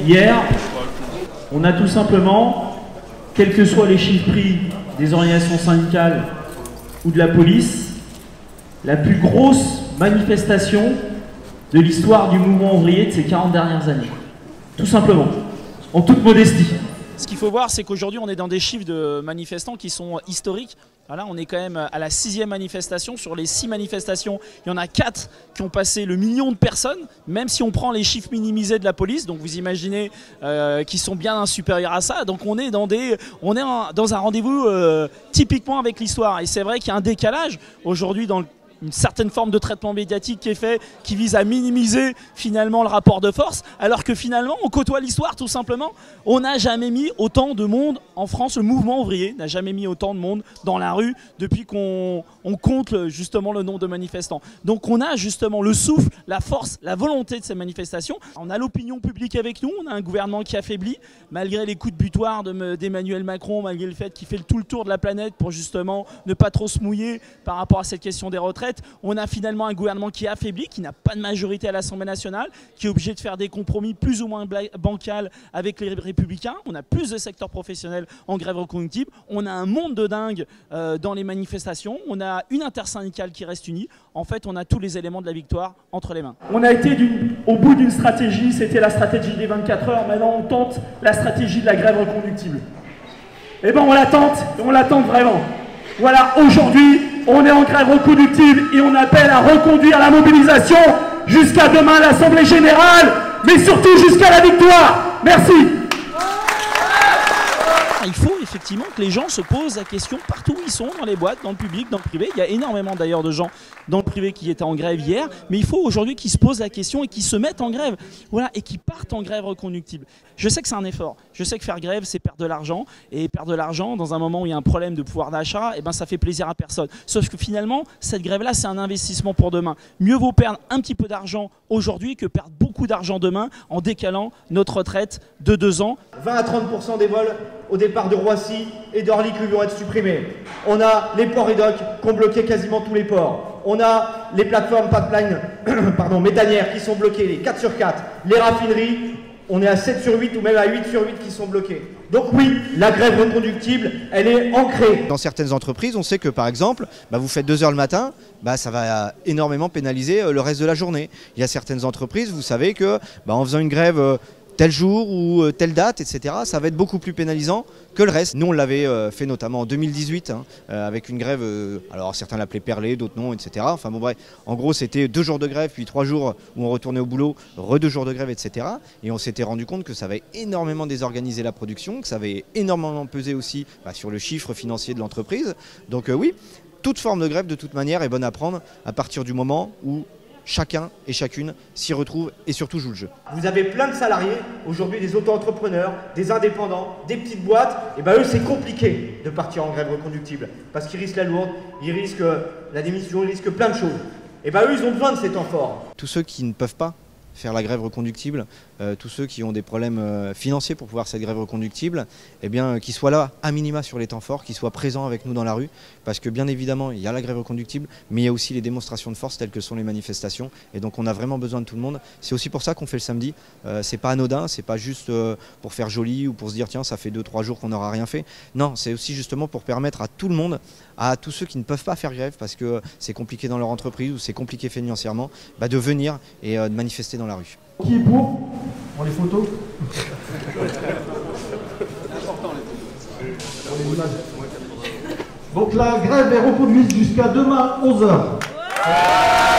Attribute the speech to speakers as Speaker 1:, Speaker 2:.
Speaker 1: Hier, on a tout simplement, quels que soient les chiffres pris des organisations syndicales ou de la police, la plus grosse manifestation de l'histoire du mouvement ouvrier de ces 40 dernières années. Tout simplement, en toute modestie.
Speaker 2: Ce qu'il faut voir, c'est qu'aujourd'hui, on est dans des chiffres de manifestants qui sont historiques. Voilà, on est quand même à la 6e manifestation. Sur les 6 manifestations, il y en a 4 qui ont passé le million de personnes, même si on prend les chiffres minimisés de la police. Donc vous imaginez qu'ils sont bien supérieurs à ça. Donc on est dans un rendez-vous typiquement avec l'histoire. Et c'est vrai qu'il y a un décalage aujourd'hui dans une certaine forme de traitement médiatique qui est fait, qui vise à minimiser finalement le rapport de force, alors que finalement on côtoie l'histoire tout simplement. On n'a jamais mis autant de monde en France, le mouvement ouvrier n'a jamais mis autant de monde dans la rue depuis qu'on compte justement le nombre de manifestants. Donc on a justement le souffle, la force, la volonté de ces manifestations. On a l'opinion publique avec nous, on a un gouvernement qui affaiblit, malgré les coups de butoir d'Emmanuel Macron, malgré le fait qu'il fait tout le tour de la planète pour justement ne pas trop se mouiller par rapport à cette question des retraites. On a finalement un gouvernement qui est affaibli, qui n'a pas de majorité à l'Assemblée nationale, qui est obligé de faire des compromis plus ou moins bancals avec les Républicains. On a plus de secteurs professionnels en grève reconductible. On a un monde de dingue dans les manifestations. On a une intersyndicale qui reste unie. En fait, on a tous les éléments de la victoire entre les mains.
Speaker 1: On a été au bout d'une stratégie, c'était la stratégie des 24 heures. Maintenant, on tente la stratégie de la grève reconductible. Eh bien, on la tente vraiment. Voilà, aujourd'hui, on est en grève reconductible et on appelle à reconduire la mobilisation jusqu'à demain à l'Assemblée Générale, mais surtout jusqu'à la victoire. Merci.
Speaker 2: Il faut effectivement que les gens se posent la question partout où ils sont, dans les boîtes, dans le public, dans le privé. Il y a énormément d'ailleurs de gens dans le privé qui étaient en grève hier, mais il faut aujourd'hui qu'ils se posent la question et qu'ils se mettent en grève, voilà, et qu'ils partent en grève reconductible. Je sais que c'est un effort, je sais que faire grève c'est perdre de l'argent, et perdre de l'argent dans un moment où il y a un problème de pouvoir d'achat, et ben ça fait plaisir à personne. Sauf que finalement, cette grève-là c'est un investissement pour demain. Mieux vaut perdre un petit peu d'argent aujourd'hui que perdre beaucoup d'argent demain en décalant notre retraite de 2 ans.
Speaker 3: 20 à 30% des vols au départ de Roissy et d'Orly qui vont être supprimés. On a les ports et docks qui ont bloqué quasiment tous les ports. On a les plateformes pipeline méthanières qui sont bloquées, les 4 sur 4. Les raffineries, on est à 7 sur 8 ou même à 8 sur 8 qui sont bloquées. Donc oui, la grève reconductible, elle est ancrée.
Speaker 4: Dans certaines entreprises, on sait que par exemple, vous faites 2 heures le matin, ça va énormément pénaliser le reste de la journée. Il y a certaines entreprises, vous savez que en faisant une grève tel jour ou telle date, etc., ça va être beaucoup plus pénalisant que le reste. Nous, on l'avait fait notamment en 2018, avec une grève, alors certains l'appelaient perlée, d'autres non, etc. Enfin bon bref, en gros c'était 2 jours de grève, puis 3 jours où on retournait au boulot, 2 jours de grève, etc. Et on s'était rendu compte que ça avait énormément désorganisé la production, que ça avait énormément pesé aussi sur le chiffre financier de l'entreprise. Donc oui, toute forme de grève de toute manière est bonne à prendre à partir du moment où chacun et chacune s'y retrouve et surtout joue le jeu.
Speaker 3: Vous avez plein de salariés, aujourd'hui des auto-entrepreneurs, des indépendants, des petites boîtes, et eux c'est compliqué de partir en grève reconductible parce qu'ils risquent la lourde, ils risquent la démission, ils risquent plein de choses. Et eux ils ont besoin de ces temps forts.
Speaker 4: Tous ceux qui ne peuvent pas faire la grève reconductible, tous ceux qui ont des problèmes financiers pour pouvoir cette grève reconductible, qu'ils soient là à minima sur les temps forts, qu'ils soient présents avec nous dans la rue, parce que bien évidemment il y a la grève reconductible, mais il y a aussi les démonstrations de force telles que sont les manifestations, et donc on a vraiment besoin de tout le monde. C'est aussi pour ça qu'on fait le samedi, c'est pas anodin, c'est pas juste pour faire joli ou pour se dire tiens ça fait 2-3 jours qu'on n'aura rien fait, non, c'est aussi justement pour permettre à tout le monde, à tous ceux qui ne peuvent pas faire grève parce que c'est compliqué dans leur entreprise ou c'est compliqué financièrement, de venir et de manifester dans la rue.
Speaker 1: Qui est pour les photos. Donc la grève est reconduite jusqu'à demain 11 h.